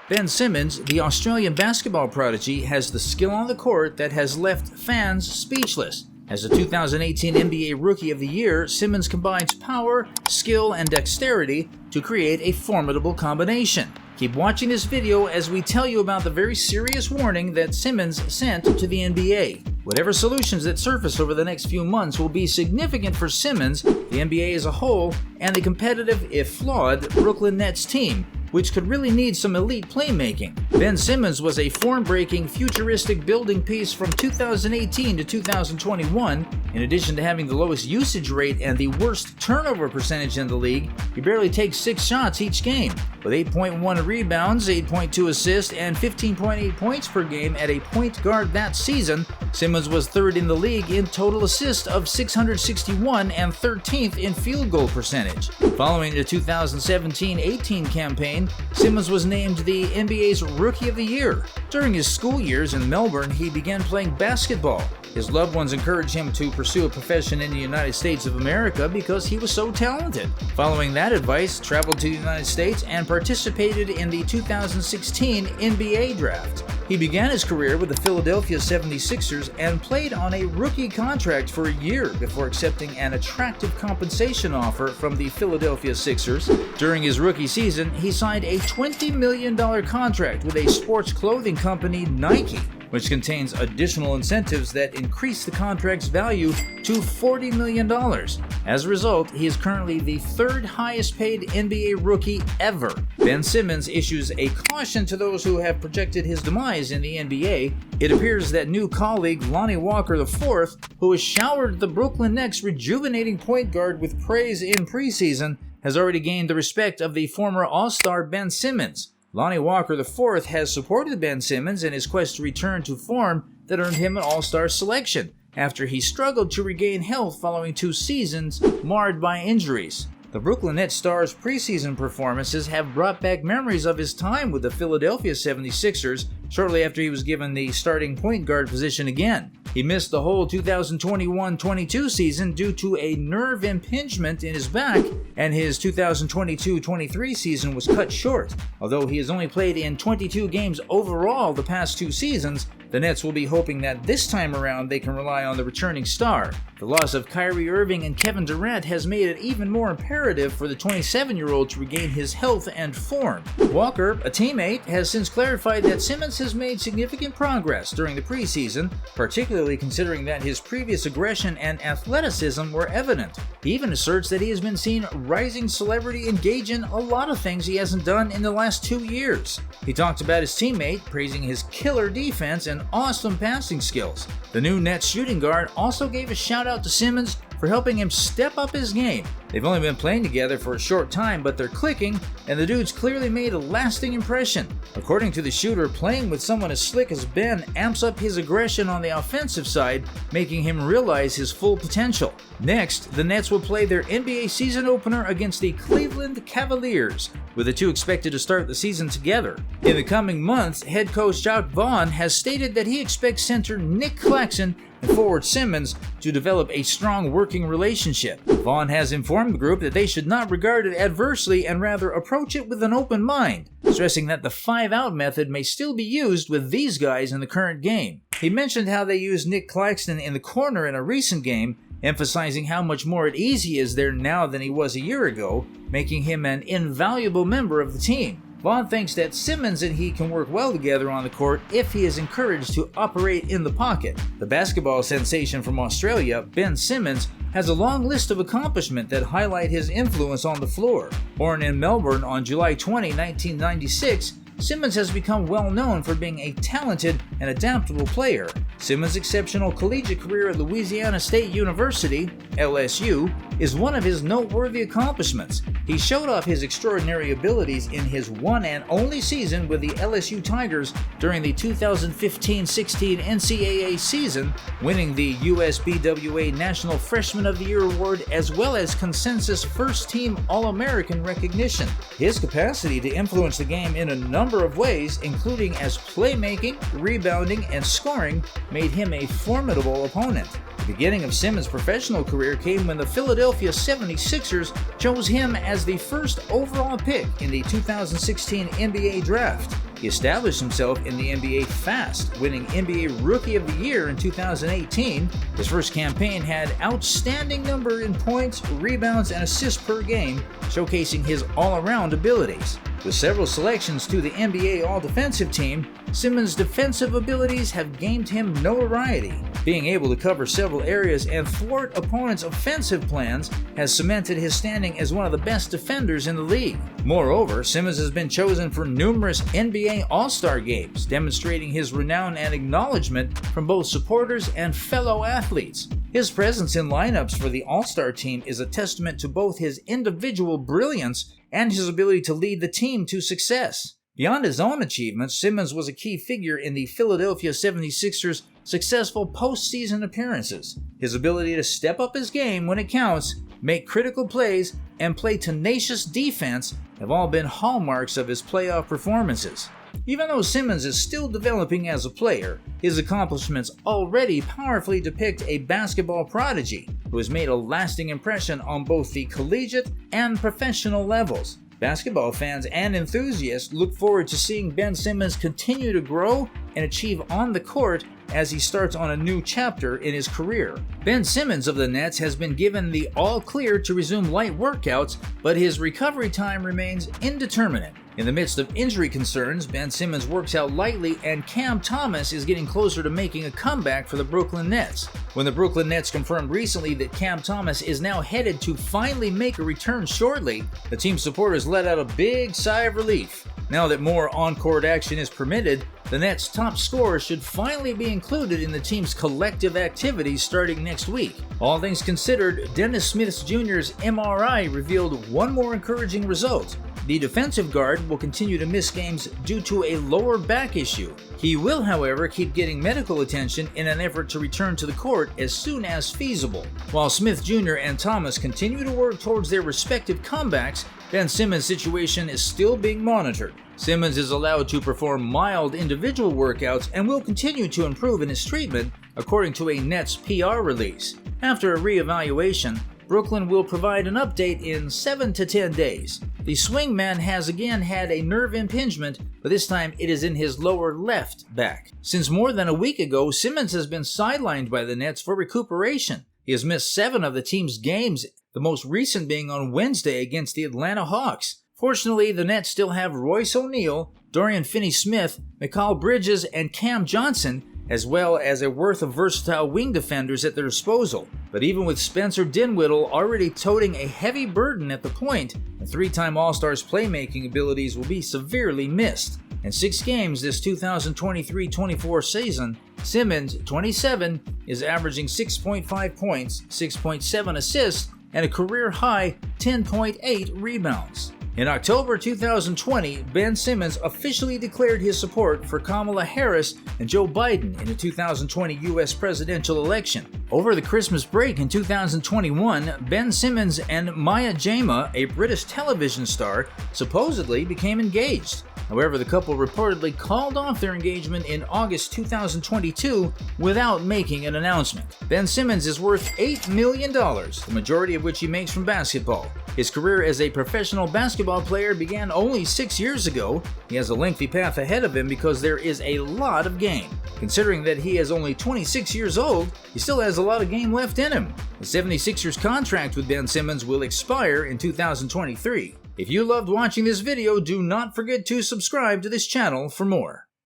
Ben Simmons, the Australian basketball prodigy, has the skill on the court that has left fans speechless. As the 2018 NBA Rookie of the Year, Simmons combines power, skill, and dexterity to create a formidable combination. Keep watching this video as we tell you about the very serious warning that Simmons sent to the NBA. Whatever solutions that surface over the next few months will be significant for Simmons, the NBA as a whole, and the competitive, if flawed, Brooklyn Nets team, which could really need some elite playmaking. Ben Simmons was a form-breaking, futuristic building piece from 2018 to 2021. In addition to having the lowest usage rate and the worst turnover percentage in the league, he barely takes 6 shots each game. With 8.1 rebounds, 8.2 assists, and 15.8 points per game at a point guard that season, Simmons was third in the league in total assists of 661 and 13th in field goal percentage. Following the 2017-18 campaign, Simmons was named the NBA's Rookie of the Year. During his school years in Melbourne, he began playing basketball. His loved ones encouraged him to pursue a profession in the United States of America because he was so talented. Following that advice, traveled to the United States and participated in the 2016 NBA draft. He began his career with the Philadelphia 76ers and played on a rookie contract for a year before accepting an attractive compensation offer from the Philadelphia Sixers. During his rookie season, he signed a $20 million contract with a sports clothing company, Nike, which contains additional incentives that increase the contract's value to $40 million. As a result, he is currently the third highest paid NBA rookie ever. Ben Simmons issues a caution to those who have projected his demise in the NBA. It appears that new colleague Lonnie Walker IV, who has showered the Brooklyn Nets' rejuvenating point guard with praise in preseason, has already gained the respect of the former All-Star Ben Simmons. Lonnie Walker IV has supported Ben Simmons in his quest to return to form that earned him an All-Star selection, after he struggled to regain health following 2 seasons marred by injuries. The Brooklyn Nets star's preseason performances have brought back memories of his time with the Philadelphia 76ers shortly after he was given the starting point guard position again. He missed the whole 2021-22 season due to a nerve impingement in his back, and his 2022-23 season was cut short. Although he has only played in 22 games overall the past 2 seasons, the Nets will be hoping that this time around they can rely on the returning star. The loss of Kyrie Irving and Kevin Durant has made it even more imperative for the 27-year-old to regain his health and form. Walker, a teammate, has since clarified that Simmons has made significant progress during the preseason, particularly considering that his previous aggression and athleticism were evident. He even asserts that he has been seen rising celebrity engage in a lot of things he hasn't done in the last 2 years. He talked about his teammate, praising his killer defense and awesome passing skills. The new Nets shooting guard also gave a shout out to Simmons for helping him step up his game. They've only been playing together for a short time, but they're clicking, and the dude's clearly made a lasting impression. According to the shooter, playing with someone as slick as Ben amps up his aggression on the offensive side, making him realize his full potential. Next, the Nets will play their NBA season opener against the Cleveland Cavaliers, with the two expected to start the season together. In the coming months, head coach Jacques Vaughn has stated that he expects center Nick Claxton and forward Simmons to develop a strong working relationship. Vaughn has informed the group that they should not regard it adversely and rather approach it with an open mind, stressing that the 5-out method may still be used with these guys in the current game. He mentioned how they used Nick Claxton in the corner in a recent game, emphasizing how much more at ease he is there now than he was a year ago, making him an invaluable member of the team. Vaughn thinks that Simmons and he can work well together on the court if he is encouraged to operate in the pocket. The basketball sensation from Australia, Ben Simmons, has a long list of accomplishments that highlight his influence on the floor. Born in Melbourne on July 20, 1996, Simmons has become well known for being a talented and adaptable player. Simmons' exceptional collegiate career at Louisiana State University, LSU, is one of his noteworthy accomplishments. He showed off his extraordinary abilities in his one and only season with the LSU Tigers during the 2015-16 NCAA season, winning the USBWA National Freshman of the Year award as well as consensus first-team All-American recognition. His capacity to influence the game in a number of ways, including as playmaking, rebounding, and scoring, made him a formidable opponent. The beginning of Simmons' professional career came when the Philadelphia 76ers chose him as the first overall pick in the 2016 NBA draft. He established himself in the NBA fast, winning NBA Rookie of the Year in 2018. His first campaign had outstanding number in points, rebounds, and assists per game, showcasing his all-around abilities. With several selections to the NBA All-Defensive Team, Simmons' defensive abilities have gained him notoriety. Being able to cover several areas and thwart opponents' offensive plans has cemented his standing as one of the best defenders in the league. Moreover, Simmons has been chosen for numerous NBA All-Star games, demonstrating his renown and acknowledgement from both supporters and fellow athletes. His presence in lineups for the All-Star team is a testament to both his individual brilliance and his ability to lead the team to success. Beyond his own achievements, Simmons was a key figure in the Philadelphia 76ers' successful postseason appearances. His ability to step up his game when it counts, make critical plays, and play tenacious defense have all been hallmarks of his playoff performances. Even though Simmons is still developing as a player, his accomplishments already powerfully depict a basketball prodigy who has made a lasting impression on both the collegiate and professional levels. Basketball fans and enthusiasts look forward to seeing Ben Simmons continue to grow and achieve on the court as he starts on a new chapter in his career. Ben Simmons of the Nets has been given the all-clear to resume light workouts, but his recovery time remains indeterminate. In the midst of injury concerns, Ben Simmons works out lightly, and Cam Thomas is getting closer to making a comeback for the Brooklyn Nets. When the Brooklyn Nets confirmed recently that Cam Thomas is now headed to finally make a return shortly, the team's supporters let out a big sigh of relief. Now that more on-court action is permitted, the Nets' top scorer should finally be included in the team's collective activities starting next week. All things considered, Dennis Smith Jr.'s MRI revealed one more encouraging result. The defensive guard will continue to miss games due to a lower back issue. He will, however, keep getting medical attention in an effort to return to the court as soon as feasible. While Smith Jr. and Thomas continue to work towards their respective comebacks, Ben Simmons' situation is still being monitored. Simmons is allowed to perform mild individual workouts and will continue to improve in his treatment, according to a Nets PR release. After a re-evaluation, Brooklyn will provide an update in 7 to 10 days. The swingman has again had a nerve impingement, but this time it is in his lower left back. Since more than a week ago, Simmons has been sidelined by the Nets for recuperation. He has missed 7 of the team's games, the most recent being on Wednesday against the Atlanta Hawks. Fortunately, the Nets still have Royce O'Neal, Dorian Finney-Smith, Mikal Bridges, and Cam Johnson, as well as a worth of versatile wing defenders at their disposal. But even with Spencer Dinwiddie already toting a heavy burden at the point, the 3-time All-Star's playmaking abilities will be severely missed. In 6 games this 2023-24 season, Simmons, 27, is averaging 6.5 points, 6.7 assists, and a career-high 10.8 rebounds. In October 2020, Ben Simmons officially declared his support for Kamala Harris and Joe Biden in the 2020 U.S. presidential election. Over the Christmas break in 2021, Ben Simmons and Maya Jama, a British television star, supposedly became engaged. However, the couple reportedly called off their engagement in August 2022 without making an announcement. Ben Simmons is worth $8 million, the majority of which he makes from basketball. His career as a professional basketball player began only 6 years ago. He has a lengthy path ahead of him because there is a lot of game. Considering that he is only 26 years old, he still has a lot of game left in him. The 76ers contract with Ben Simmons will expire in 2023. If you loved watching this video, do not forget to subscribe to this channel for more.